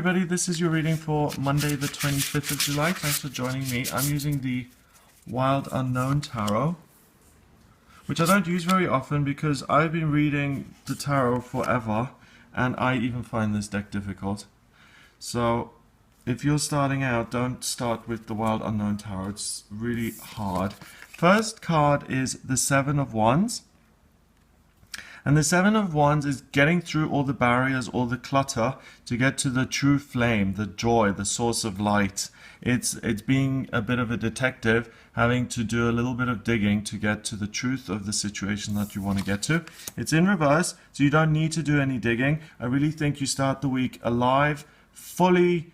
everybody, this is your reading for Monday the 25th of July. Thanks for joining me. I'm using the Wild Unknown Tarot, which I don't use very often because I've been reading the tarot forever and I even find this deck difficult. So if you're starting out, don't start with the Wild Unknown Tarot. It's really hard. First card is the Seven of Wands. And the Seven of Wands is getting through all the barriers, all the clutter to get to the true flame, the joy, the source of light. It's being a bit of a detective, having to do a little bit of digging to get to the truth of the situation that you want to get to. It's in reverse, so you don't need to do any digging. I really think you start the week alive, fully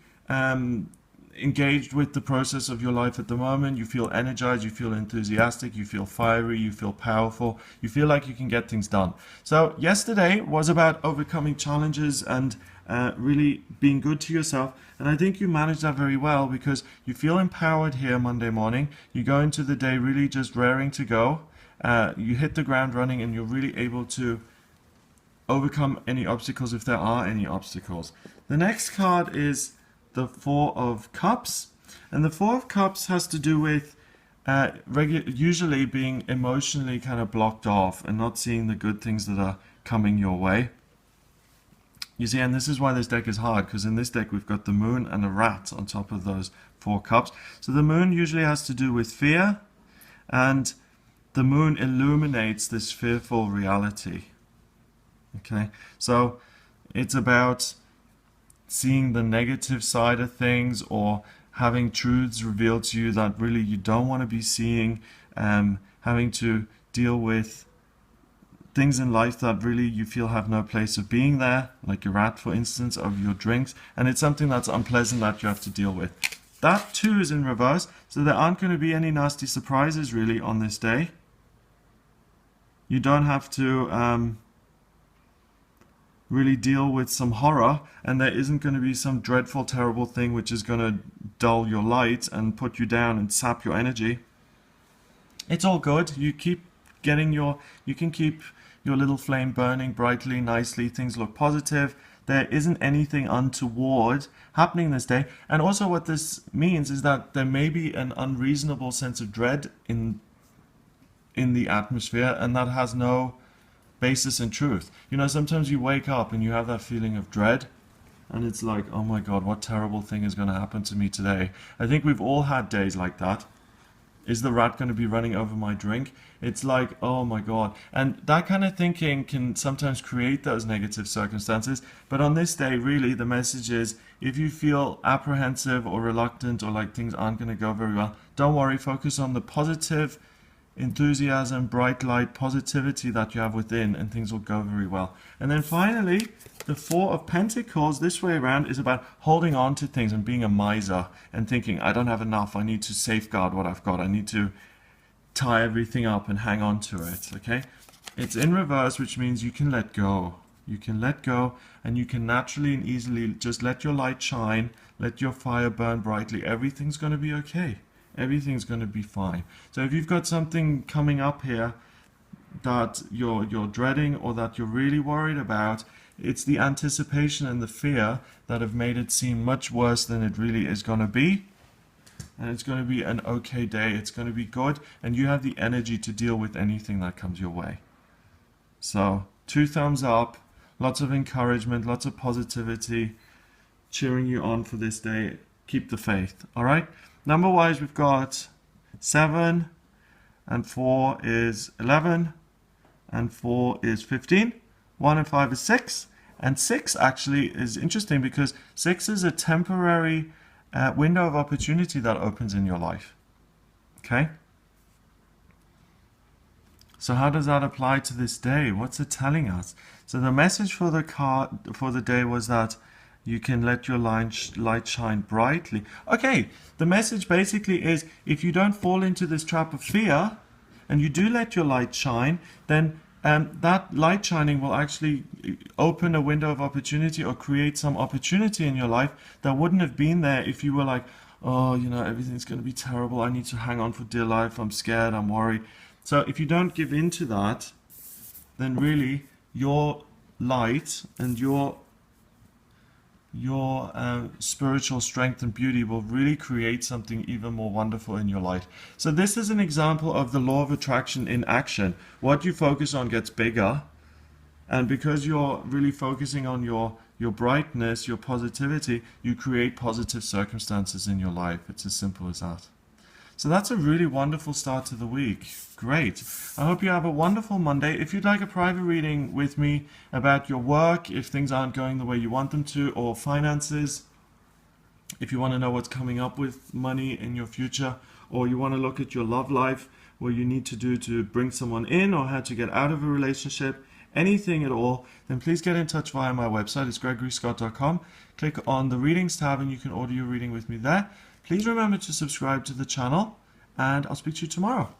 engaged with the process of your life at the moment. You feel energized, you feel enthusiastic, you feel fiery, you feel powerful, you feel like you can get things done. So yesterday was about overcoming challenges and really being good to yourself, and I think you managed that very well because you feel empowered here Monday morning. You go into the day really just raring to go. You hit the ground running and you're really able to overcome any obstacles if there are any obstacles. The next card is the Four of Cups, and the Four of Cups has to do with usually being emotionally kind of blocked off and not seeing the good things that are coming your way. You see, and this is why this deck is hard, because in this deck we've got the Moon and a Rat on top of those Four Cups. So the Moon usually has to do with fear, and the Moon illuminates this fearful reality. Okay, so it's about seeing the negative side of things or having truths revealed to you that really you don't want to be seeing, having to deal with things in life that really you feel have no place of being there, like your rat, for instance, of your drinks, and it's something that's unpleasant that you have to deal with. That too is in reverse, so there aren't going to be any nasty surprises really on this day. You don't have to really deal with some horror, and there isn't going to be some dreadful, terrible thing which is going to dull your light and put you down and sap your energy. It's all good. You keep getting you can keep your little flame burning brightly, nicely. Things look positive. There isn't anything untoward happening this day. And also what this means is that there may be an unreasonable sense of dread in the atmosphere, and that has no basis in truth. You know, sometimes you wake up and you have that feeling of dread, and it's like, oh my God, what terrible thing is going to happen to me today? I think we've all had days like that. Is the rat going to be running over my drink? It's like, oh my God. And that kind of thinking can sometimes create those negative circumstances. But on this day, really, the message is, if you feel apprehensive or reluctant or like things aren't going to go very well, don't worry. Focus on the positive enthusiasm, bright light, positivity that you have within, and things will go very well. And then finally, the Four of Pentacles this way around is about holding on to things and being a miser and thinking, I don't have enough, I need to safeguard what I've got, I need to tie everything up and hang on to it. Okay, it's in reverse, which means you can let go. You can let go, and you can naturally and easily just let your light shine, let your fire burn brightly. Everything's going to be okay. Everything's going to be fine. So if you've got something coming up here that you're dreading or that you're really worried about, it's the anticipation and the fear that have made it seem much worse than it really is going to be. And it's going to be an okay day. It's going to be good, and you have the energy to deal with anything that comes your way. So 2 thumbs up, lots of encouragement, lots of positivity, cheering you on for this day. Keep the faith. All right. Number wise, we've got 7, and 4 is 11, and 4 is 15, 1 and 5 is 6, and 6 actually is interesting because 6 is a temporary window of opportunity that opens in your life. Okay? So how does that apply to this day? What's it telling us? So the message for the card for the day was that you can let your light shine brightly. Okay, the message basically is, if you don't fall into this trap of fear and you do let your light shine, then that light shining will actually open a window of opportunity or create some opportunity in your life that wouldn't have been there if you were like, oh, you know, everything's going to be terrible. I need to hang on for dear life. I'm scared. I'm worried. So if you don't give in to that, then really your light and your your spiritual strength and beauty will really create something even more wonderful in your life. So this is an example of the law of attraction in action. What you focus on gets bigger, and because you're really focusing on your brightness, your positivity, you create positive circumstances in your life. It's as simple as that. So that's a really wonderful start to the week. Great. I hope you have a wonderful Monday. If you'd like a private reading with me about your work, if things aren't going the way you want them to, or finances, if you want to know what's coming up with money in your future, or you want to look at your love life, what you need to do to bring someone in, or how to get out of a relationship, anything at all, then please get in touch via my website. It's gregoryscott.com. Click on the readings tab and you can order your reading with me there. Please remember to subscribe to the channel, and I'll speak to you tomorrow.